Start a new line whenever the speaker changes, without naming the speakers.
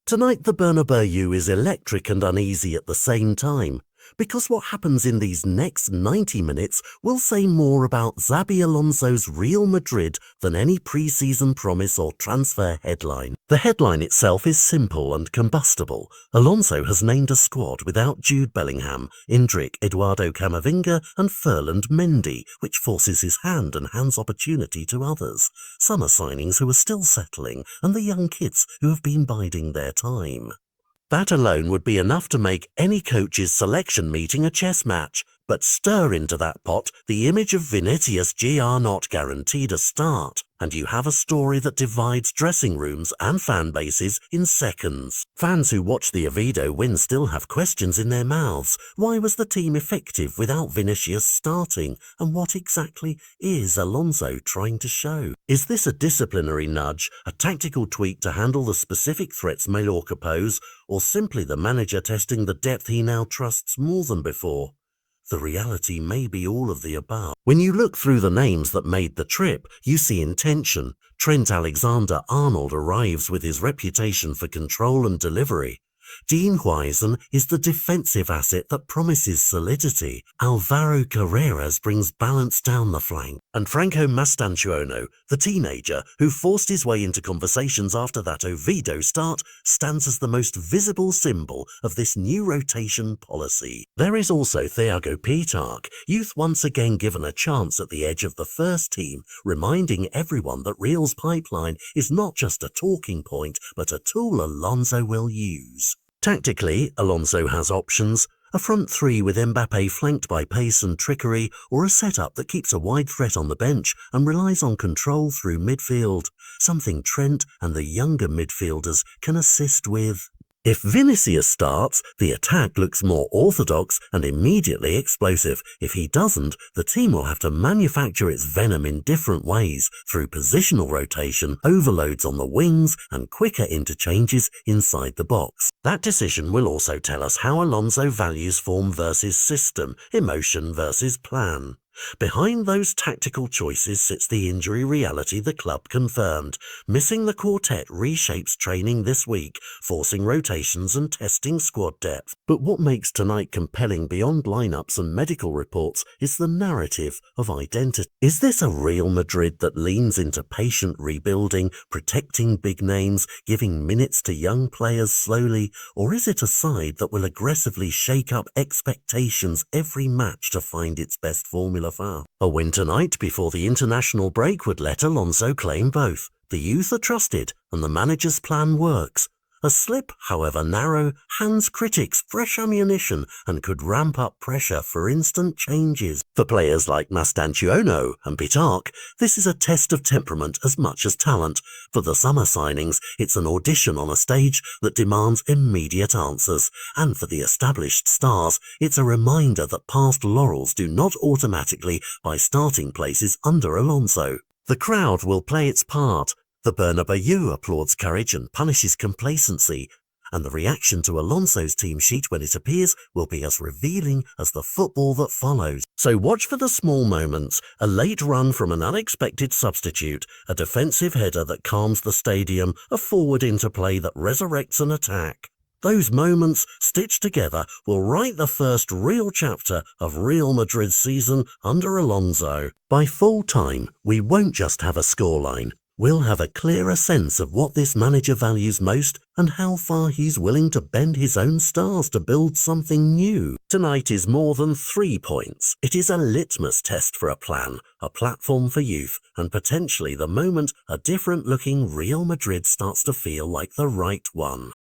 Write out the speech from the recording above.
Tonight the Bernabéu is electric and uneasy at the same time, because what happens in these next 90 minutes will say more about Xabi Alonso's Real Madrid than any pre-season promise or transfer headline. The headline itself is simple and combustible. Alonso has named a squad without Jude Bellingham, Indrick, Eduardo Camavinga and Ferland Mendy, which forces his hand and hands opportunity to others. Summer signings who are still settling and the young kids who have been biding their time. That alone would be enough to make any coach's selection meeting a chess match, but stir into that pot the image of Vinícius Jr. not guaranteed a start, and you have a story that divides dressing rooms and fan bases in seconds. Fans who watch the Oviedo win still have questions in their mouths. Why was the team effective without Vinícius starting, and what exactly is Alonso trying to show? Is this a disciplinary nudge, a tactical tweak to handle the specific threats Mallorca pose, or simply the manager testing the depth he now trusts more than before? The reality may be all of the above. When you look through the names that made the trip, you see intention. Trent Alexander-Arnold arrives with his reputation for control and delivery. Dean Huijsen is the defensive asset that promises solidity. Alvaro Carreras brings balance down the flank. And Franco Mastantuono, the teenager who forced his way into conversations after that Oviedo start, stands as the most visible symbol of this new rotation policy. There is also Thiago Petarch, youth once again given a chance at the edge of the first team, reminding everyone that Real's pipeline is not just a talking point, but a tool Alonso will use. Tactically, Alonso has options: a front three with Mbappé flanked by pace and trickery, or a setup that keeps a wide threat on the bench and relies on control through midfield, something Trent and the younger midfielders can assist with. If Vinícius starts, the attack looks more orthodox and immediately explosive. If he doesn't, the team will have to manufacture its venom in different ways, through positional rotation, overloads on the wings, and quicker interchanges inside the box. That decision will also tell us how Alonso values form versus system, emotion versus plan. Behind those tactical choices sits the injury reality the club confirmed. Missing the quartet reshapes training this week, forcing rotations and testing squad depth. But what makes tonight compelling beyond lineups and medical reports is the narrative of identity. Is this a Real Madrid that leans into patient rebuilding, protecting big names, giving minutes to young players slowly, or is it a side that will aggressively shake up expectations every match to find its best formula? A win tonight before the international break would let Alonso claim both. The youth are trusted and the manager's plan works. A slip, however narrow, hands critics fresh ammunition and could ramp up pressure for instant changes. For players like Mastantuono and Petarch, this is a test of temperament as much as talent. For the summer signings, it's an audition on a stage that demands immediate answers. And for the established stars, it's a reminder that past laurels do not automatically buy starting places under Alonso. The crowd will play its part. The Bernabéu applauds courage and punishes complacency, and the reaction to Alonso's team sheet when it appears will be as revealing as the football that follows. So watch for the small moments: a late run from an unexpected substitute, a defensive header that calms the stadium, a forward interplay that resurrects an attack. Those moments, stitched together, will write the first real chapter of Real Madrid's season under Alonso. By full time, we won't just have a scoreline. We'll have a clearer sense of what this manager values most and how far he's willing to bend his own stars to build something new. Tonight is more than 3 points. It is a litmus test for a plan, a platform for youth, and potentially the moment a different-looking Real Madrid starts to feel like the right one.